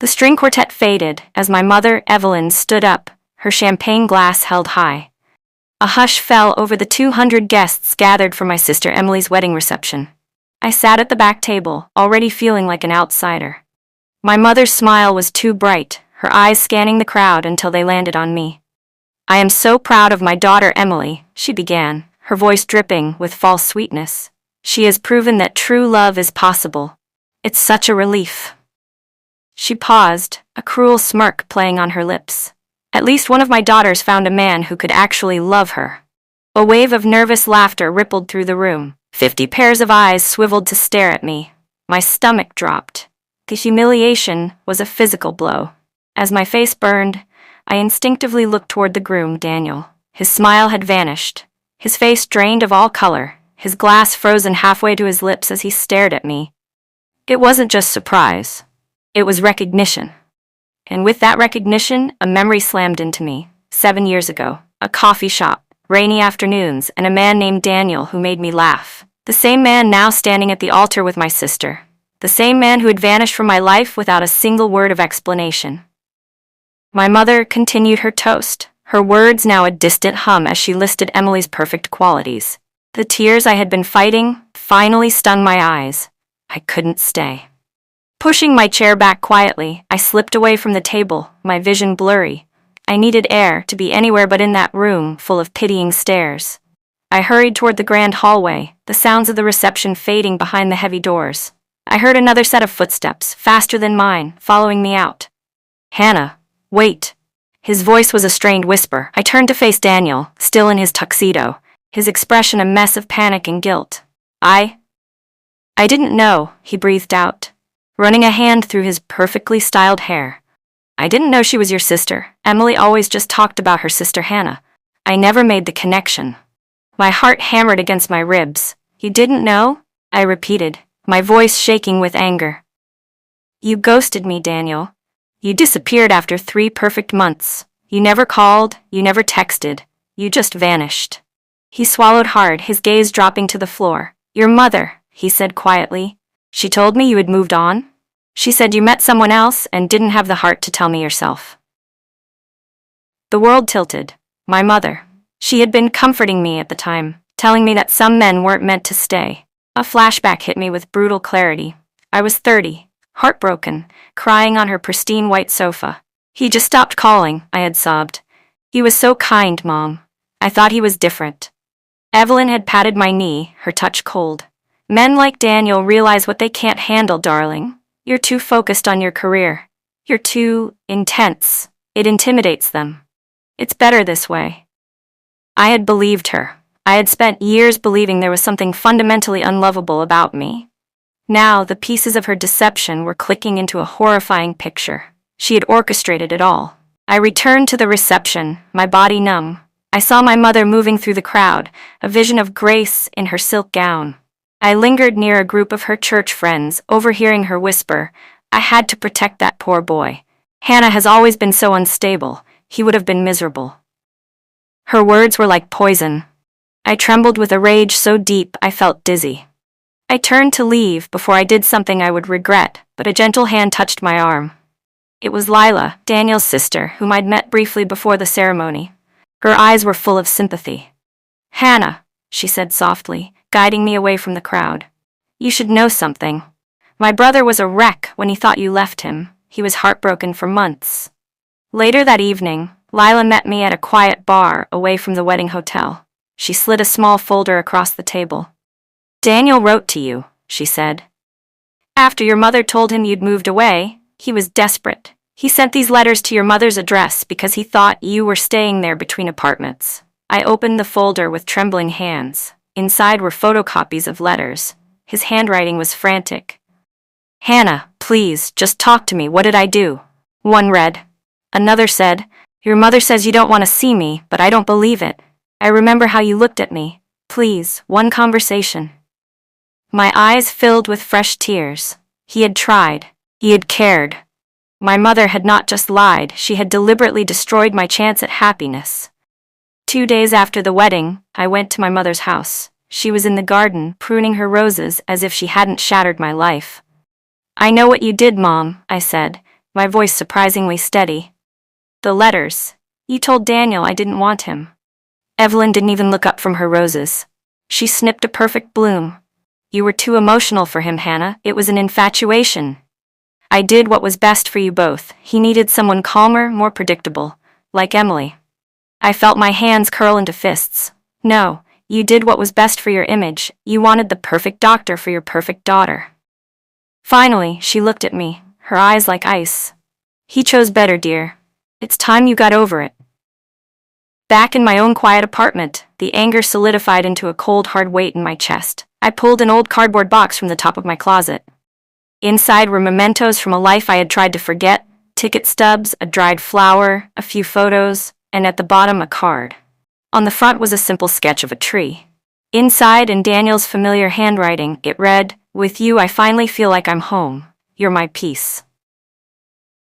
The string quartet faded as my mother, Evelyn, stood up, her champagne glass held high. A hush fell over the 200 guests gathered for my sister Emily's wedding reception. I sat at the back table, already feeling like an outsider. My mother's smile was too bright, her eyes scanning the crowd until they landed on me. "I am so proud of my daughter Emily," she began, her voice dripping with false sweetness. "She has proven that true love is possible. It's such a relief." She paused, a cruel smirk playing on her lips. At least one of my daughters found a man who could actually love her. A wave of nervous laughter rippled through the room. 50 pairs of eyes swiveled to stare at me. My stomach dropped. The humiliation was a physical blow. As my face burned, I instinctively looked toward the groom, Daniel. His smile had vanished. His face drained of all color, his glass frozen halfway to his lips as he stared at me. It wasn't just surprise. It was recognition. And with that recognition, a memory slammed into me. 7 years ago, a coffee shop, rainy afternoons, and a man named Daniel who made me laugh. The same man now standing at the altar with my sister. The same man who had vanished from my life without a single word of explanation. My mother continued her toast, her words now a distant hum as she listed Emily's perfect qualities. The tears I had been fighting finally stung my eyes. I couldn't stay. Pushing my chair back quietly, I slipped away from the table, my vision blurry. I needed air to be anywhere but in that room full of pitying stares. I hurried toward the grand hallway, the sounds of the reception fading behind the heavy doors. I heard another set of footsteps, faster than mine, following me out. "Hannah, wait." His voice was a strained whisper. I turned to face Daniel, still in his tuxedo, his expression a mess of panic and guilt. I didn't know," he breathed out, running a hand through his perfectly styled hair. "I didn't know she was your sister. Emily always just talked about her sister Hannah. I never made the connection." My heart hammered against my ribs. "You didn't know?" I repeated, my voice shaking with anger. "You ghosted me, Daniel. You disappeared after 3 perfect months. You never called, you never texted. You just vanished." He swallowed hard, his gaze dropping to the floor. "Your mother," he said quietly. "She told me you had moved on. She said you met someone else and didn't have the heart to tell me yourself." The world tilted. My mother. She had been comforting me at the time, telling me that some men weren't meant to stay. A flashback hit me with brutal clarity. I was 30, heartbroken, crying on her pristine white sofa. "He just stopped calling," I had sobbed. "He was so kind, Mom. I thought he was different." Evelyn had patted my knee, her touch cold. "Men like Daniel realize what they can't handle, darling. You're too focused on your career. You're too intense. It intimidates them. It's better this way." I had believed her. I had spent years believing there was something fundamentally unlovable about me. Now, the pieces of her deception were clicking into a horrifying picture. She had orchestrated it all. I returned to the reception, my body numb. I saw my mother moving through the crowd, a vision of grace in her silk gown. I lingered near a group of her church friends, overhearing her whisper, "I had to protect that poor boy. Hannah has always been so unstable. He would have been miserable." Her words were like poison. I trembled with a rage so deep I felt dizzy. I turned to leave before I did something I would regret, but a gentle hand touched my arm. It was Lila, Daniel's sister, whom I'd met briefly before the ceremony. Her eyes were full of sympathy. "Hannah," she said softly, guiding me away from the crowd. "You should know something. My brother was a wreck when he thought you left him. He was heartbroken for months." Later that evening, Lila met me at a quiet bar away from the wedding hotel. She slid a small folder across the table. "Daniel wrote to you," she said. "After your mother told him you'd moved away, he was desperate. He sent these letters to your mother's address because he thought you were staying there between apartments." I opened the folder with trembling hands. Inside were photocopies of letters. His handwriting was frantic. "Hannah, please, just talk to me. What did I do?" One read. Another said, "Your mother says you don't want to see me, but I don't believe it. I remember how you looked at me. Please, one conversation." My eyes filled with fresh tears. He had tried. He had cared. My mother had not just lied, she had deliberately destroyed my chance at happiness. 2 days after the wedding, I went to my mother's house. She was in the garden, pruning her roses as if she hadn't shattered my life. "I know what you did, Mom," I said. my voice surprisingly steady. The letters. You told Daniel I didn't want him. Evelyn didn't even look up from her roses. She snipped a perfect bloom. You were too emotional for him, Hannah. It was an infatuation. I did what was best for you both. He needed someone calmer, more predictable, like Emily. I felt my hands curl into fists. No, you did what was best for your image. You wanted the perfect doctor for your perfect daughter. Finally, she looked at me, her eyes like ice. He chose better, dear. It's time you got over it. Back in my own quiet apartment, the anger solidified into a cold, hard weight in my chest. I pulled an old cardboard box from the top of my closet. Inside were mementos from a life I had tried to forget, ticket stubs, a dried flower, a few photos, and at the bottom a card. On the front was a simple sketch of a tree. Inside, in Daniel's familiar handwriting, it read, "With you I finally feel like I'm home. You're my peace."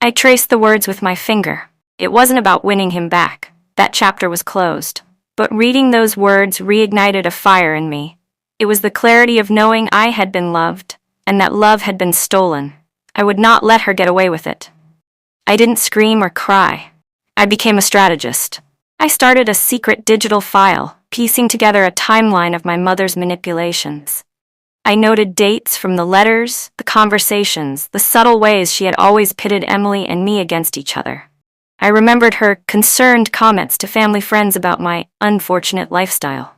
I traced the words with my finger. It wasn't about winning him back. That chapter was closed. But reading those words reignited a fire in me. It was the clarity of knowing I had been loved, and that love had been stolen. I would not let her get away with it. I didn't scream or cry. I became a strategist. I started a secret digital file, piecing together a timeline of my mother's manipulations. I noted dates from the letters, the conversations, the subtle ways she had always pitted Emily and me against each other. I remembered her concerned comments to family friends about my unfortunate lifestyle.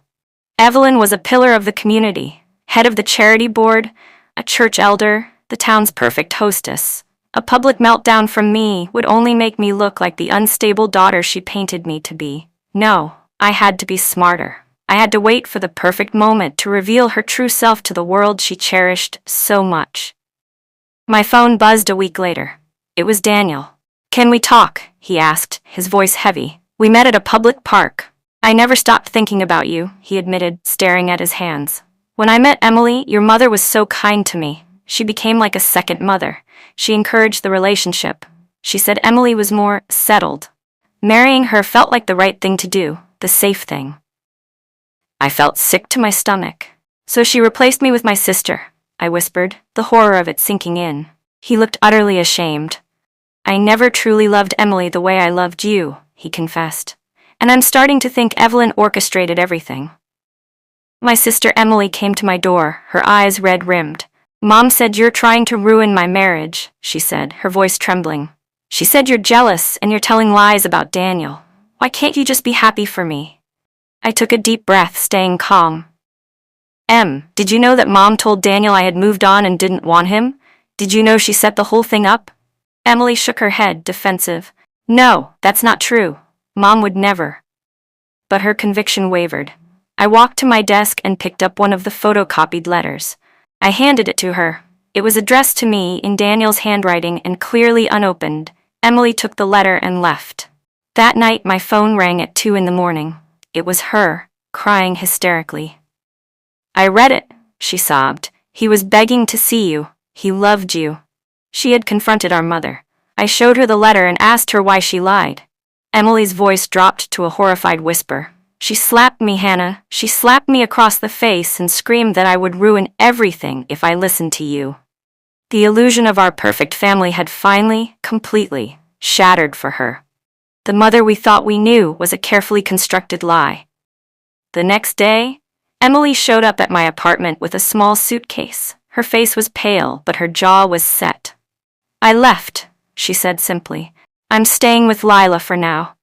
Evelyn was a pillar of the community, head of the charity board, a church elder, the town's perfect hostess. A public meltdown from me would only make me look like the unstable daughter she painted me to be. No, I had to be smarter. I had to wait for the perfect moment to reveal her true self to the world she cherished so much. My phone buzzed a week later. It was Daniel. "Can we talk?" he asked, his voice heavy. "We met at a public park. I never stopped thinking about you," he admitted, staring at his hands. "When I met Emily, your mother was so kind to me. She became like a second mother. She encouraged the relationship. She said Emily was more settled. Marrying her felt like the right thing to do, the safe thing." I felt sick to my stomach. "So she replaced me with my sister," I whispered, the horror of it sinking in. He looked utterly ashamed. "I never truly loved Emily the way I loved you," he confessed. "And I'm starting to think Evelyn orchestrated everything." My sister Emily came to my door, her eyes red-rimmed. "Mom said you're trying to ruin my marriage," she said, her voice trembling. "She said you're jealous and you're telling lies about Daniel. Why can't you just be happy for me?" I took a deep breath, staying calm. Did you know that Mom told Daniel I had moved on and didn't want him? Did you know she set the whole thing up?" Emily shook her head, defensive. "No, that's not true. Mom would never." But her conviction wavered. I walked to my desk and picked up one of the photocopied letters. I handed it to her. It was addressed to me in Daniel's handwriting and clearly unopened. Emily took the letter and left. That night my phone rang at 2 a.m. It was her, crying hysterically. "I read it," she sobbed. "He was begging to see you. He loved you." She had confronted our mother. I showed her the letter and asked her why she lied. Emily's voice dropped to a horrified whisper. "She slapped me, Hannah. She slapped me across the face and screamed that I would ruin everything if I listened to you." The illusion of our perfect family had finally, completely, shattered for her. The mother we thought we knew was a carefully constructed lie. The next day, Emily showed up at my apartment with a small suitcase. Her face was pale, but her jaw was set. "I left," she said simply. "I'm staying with Lila for now."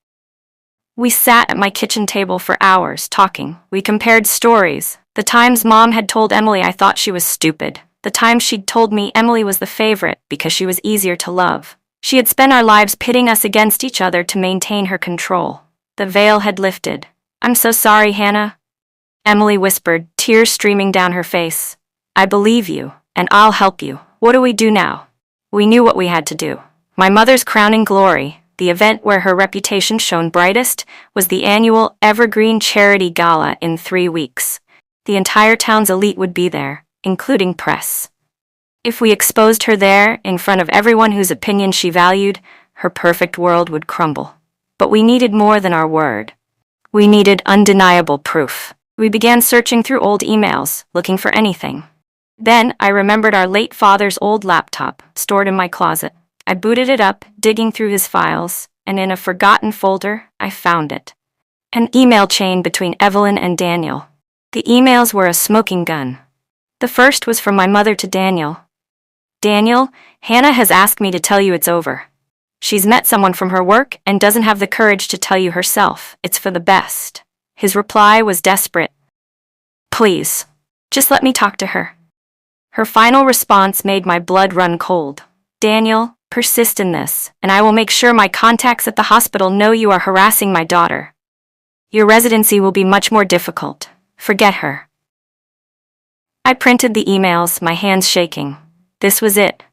We sat at my kitchen table for hours, talking. We compared stories. The times Mom had told Emily I thought she was stupid. The times she'd told me Emily was the favorite because she was easier to love. She had spent our lives pitting us against each other to maintain her control. The veil had lifted. "I'm so sorry, Hannah," Emily whispered, tears streaming down her face. "I believe you, and I'll help you. What do we do now?" We knew what we had to do. My mother's crowning glory, the event where her reputation shone brightest, was the annual Evergreen Charity Gala in 3 weeks. The entire town's elite would be there, including press. If we exposed her there, in front of everyone whose opinion she valued, her perfect world would crumble. But we needed more than our word. We needed undeniable proof. We began searching through old emails, looking for anything. Then I remembered our late father's old laptop, stored in my closet. I booted it up, digging through his files, and in a forgotten folder, I found it. An email chain between Evelyn and Daniel. The emails were a smoking gun. The first was from my mother to Daniel. Daniel, Hannah has asked me to tell you it's over. She's met someone from her work and doesn't have the courage to tell you herself. It's for the best. His reply was desperate. Please, just let me talk to her. Her final response made my blood run cold. Daniel, persist in this, and I will make sure my contacts at the hospital know you are harassing my daughter. Your residency will be much more difficult. Forget her. I printed the emails, my hands shaking. This was it.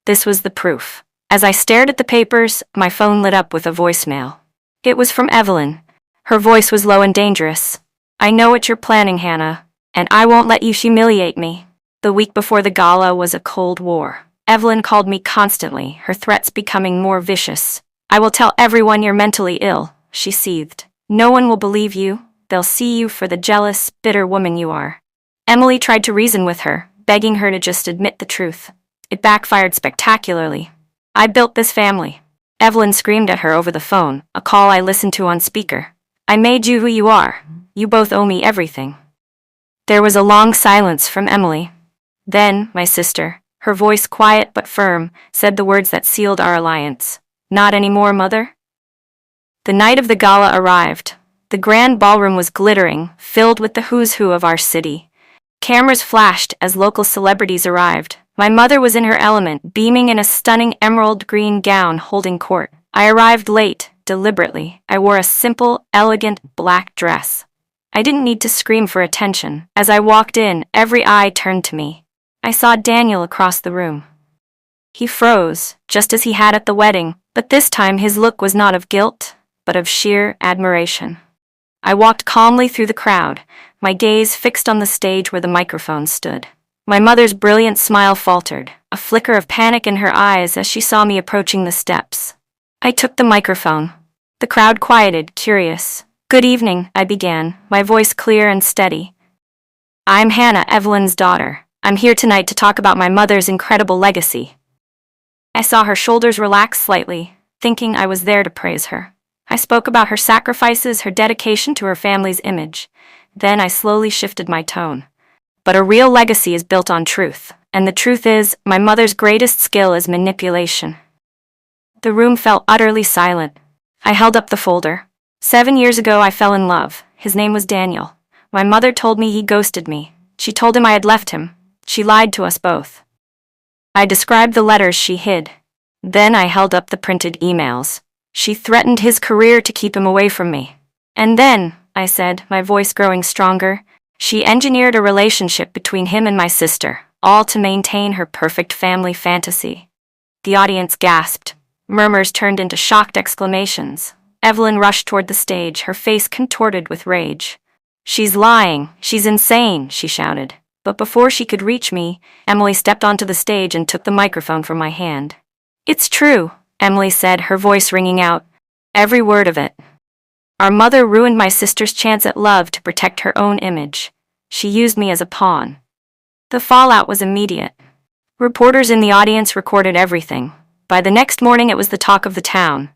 This was the proof. As I stared at the papers, my phone lit up with a voicemail. It was from Evelyn. Her voice was low and dangerous. I know what you're planning, Hannah, and I won't let you humiliate me. The week before the gala was a cold war. Evelyn called me constantly, her threats becoming more vicious. I will tell everyone you're mentally ill, she seethed. No one will believe you. They'll see you for the jealous, bitter woman you are. Emily tried to reason with her, begging her to just admit the truth. It backfired spectacularly. I built this family. Evelyn screamed at her over the phone, a call I listened to on speaker. I made you who you are. You both owe me everything. There was a long silence from Emily. Then, my sister, her voice quiet but firm, said the words that sealed our alliance. Not anymore, Mother? The night of the gala arrived. The grand ballroom was glittering, filled with the who's who of our city. Cameras flashed as local celebrities arrived. My mother was in her element, beaming in a stunning emerald green gown holding court. I arrived late, deliberately. I wore a simple, elegant black dress. I didn't need to scream for attention. As I walked in, every eye turned to me. I saw Daniel across the room. He froze, just as he had at the wedding, but this time his look was not of guilt, but of sheer admiration. I walked calmly through the crowd, my gaze fixed on the stage where the microphone stood. My mother's brilliant smile faltered, a flicker of panic in her eyes as she saw me approaching the steps. I took the microphone. The crowd quieted, curious. Good evening, I began, my voice clear and steady. I'm Hannah, Evelyn's daughter. I'm here tonight to talk about my mother's incredible legacy. I saw her shoulders relax slightly, thinking I was there to praise her. I spoke about her sacrifices, her dedication to her family's image. Then I slowly shifted my tone. But a real legacy is built on truth, and the truth is, my mother's greatest skill is manipulation. The room fell utterly silent. I held up the folder. 7 years ago I fell in love. His name was Daniel. My mother told me he ghosted me. She told him I had left him. She lied to us both. I described the letters she hid. Then I held up the printed emails. She threatened his career to keep him away from me. And then, I said, my voice growing stronger, she engineered a relationship between him and my sister, all to maintain her perfect family fantasy. The audience gasped. Murmurs turned into shocked exclamations. Evelyn rushed toward the stage, her face contorted with rage. She's lying. She's insane, she shouted. But before she could reach me, Emily stepped onto the stage and took the microphone from my hand. It's true, Emily said, her voice ringing out. Every word of it. Our mother ruined my sister's chance at love to protect her own image. She used me as a pawn. The fallout was immediate. Reporters in the audience recorded everything. By the next morning it was the talk of the town.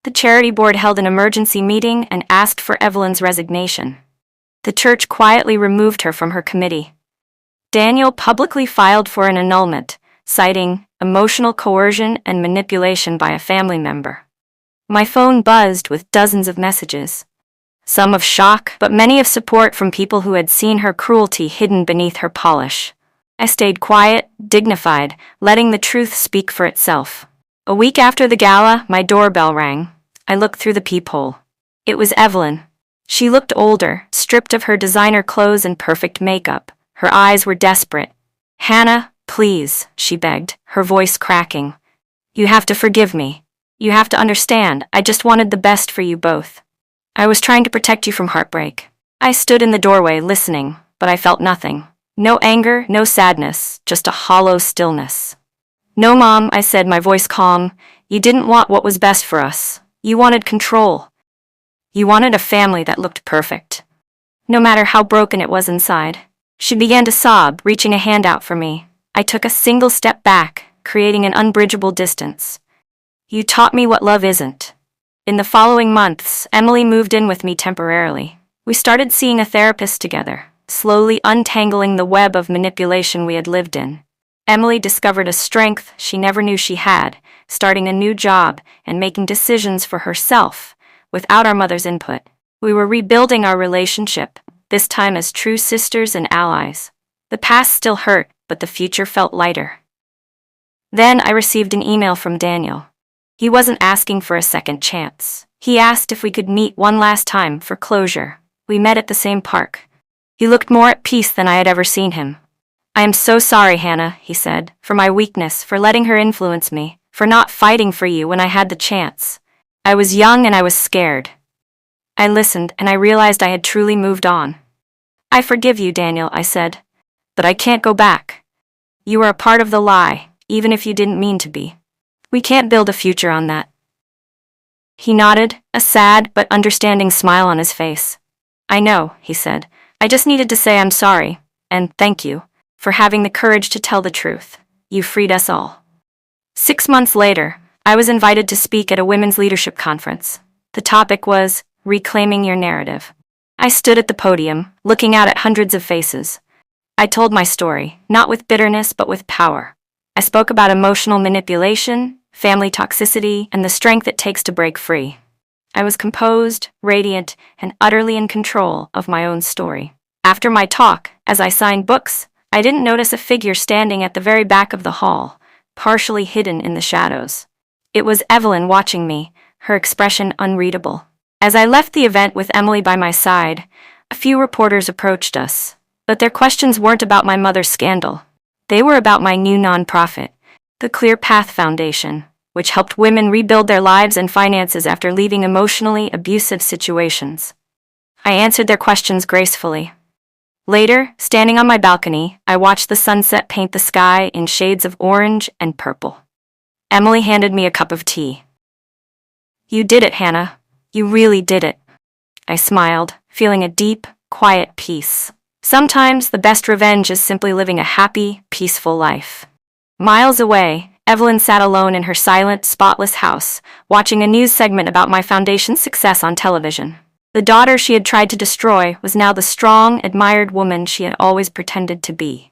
The charity board held an emergency meeting and asked for Evelyn's resignation. The church quietly removed her from her committee. Daniel publicly filed for an annulment, citing emotional coercion and manipulation by a family member. My phone buzzed with dozens of messages. Some of shock, but many of support from people who had seen her cruelty hidden beneath her polish. I stayed quiet, dignified, letting the truth speak for itself. A week after the gala, my doorbell rang. I looked through the peephole. It was Evelyn. She looked older, stripped of her designer clothes and perfect makeup. Her eyes were desperate. Hannah, please, she begged, her voice cracking. You have to forgive me. You have to understand, I just wanted the best for you both. I was trying to protect you from heartbreak. I stood in the doorway listening, but I felt nothing. No anger, no sadness, just a hollow stillness. No, Mom, I said, my voice calm. You didn't want what was best for us. You wanted control. You wanted a family that looked perfect, no matter how broken it was inside. She began to sob, reaching a hand out for me. I took a single step back, creating an unbridgeable distance. You taught me what love isn't. In the following months, Emily moved in with me temporarily. We started seeing a therapist together, slowly untangling the web of manipulation we had lived in. Emily discovered a strength she never knew she had, starting a new job and making decisions for herself, without our mother's input. We were rebuilding our relationship, this time as true sisters and allies. The past still hurt, but the future felt lighter. Then I received an email from Daniel. He wasn't asking for a second chance. He asked if we could meet one last time for closure. We met at the same park. He looked more at peace than I had ever seen him. I am so sorry, Hannah, he said, for my weakness, for letting her influence me, for not fighting for you when I had the chance. I was young and I was scared. I listened and I realized I had truly moved on. I forgive you, Daniel, I said, but I can't go back. You are a part of the lie, even if you didn't mean to be. We can't build a future on that. He nodded, a sad but understanding smile on his face. I know, he said. I just needed to say I'm sorry, and thank you, for having the courage to tell the truth. You freed us all. 6 months later, I was invited to speak at a women's leadership conference. The topic was reclaiming your narrative. I stood at the podium, looking out at hundreds of faces. I told my story, not with bitterness but with power. I spoke about emotional manipulation, family toxicity, and the strength it takes to break free. I was composed, radiant, and utterly in control of my own story. After my talk, as I signed books, I didn't notice a figure standing at the very back of the hall, partially hidden in the shadows. It was Evelyn watching me, her expression unreadable. As I left the event with Emily by my side, a few reporters approached us, but their questions weren't about my mother's scandal. They were about my new nonprofit, the Clear Path Foundation, which helped women rebuild their lives and finances after leaving emotionally abusive situations. I answered their questions gracefully. Later, standing on my balcony, I watched the sunset paint the sky in shades of orange and purple. Emily handed me a cup of tea. You did it, Hannah. You really did it. I smiled, feeling a deep, quiet peace. Sometimes the best revenge is simply living a happy, peaceful life. Miles away, Evelyn sat alone in her silent, spotless house, watching a news segment about my foundation's success on television. The daughter she had tried to destroy was now the strong, admired woman she had always pretended to be.